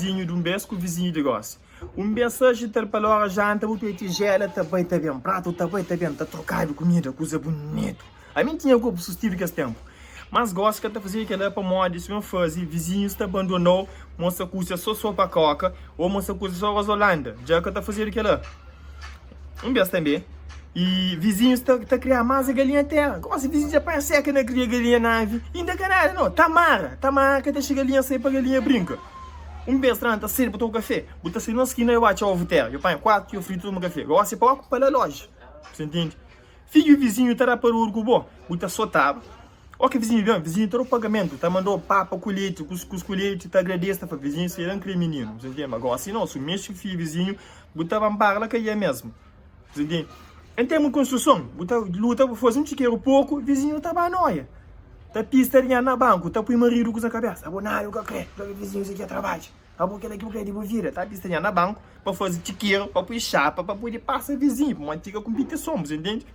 vizinho de um mês com o vizinho de gosto. Um mês hoje interpelou a janta, o tigela, também tá bem prato, também tá bem, tá trocado comida, coisa bonita. A mim tinha como sustentar que esse tempo. Mas gosto que tá fazendo aquela para moda, se não fazer, vizinhos está abandonou, moça custa só para coca, ou moça custa só as Holanda, já que tá fazendo aquela. Um mês também. E vizinhos tá criando mais a galinha terra. Gosto vizinhos já parece que não cria galinha nave. Ainda caralho, não, tamara que deixa a galinha sair para galinha brinca. Um mês tá cedo para tomar café, bota assim na esquina eu acho ovo terra, eu ponho 4 que eu frito tomar café. Gosto para ocupar a loja, você entende? Filho vizinho tá para o urgo bota só tava. Ó que vizinho tá no pagamento, tá mandou papa, colhete, cuscuz colhete, tá agradece para vizinho ser um menino, você entende? Mas agora assim não, se mexe com filho vizinho, bota bambara que é mesmo, você entende? Em termos de construção, bota luta para fazer um chiqueiro pouco, vizinho tá para noia. Tá pista na banco, tá põe marido com a cabeça, abonário que quer, vizinho aqui a trabalho. A boca daqui que eu vira, tá pista na banco, para fazer chiqueiro, para pôr chapa, para poder passar vizinho, para uma antiga competição, você entende?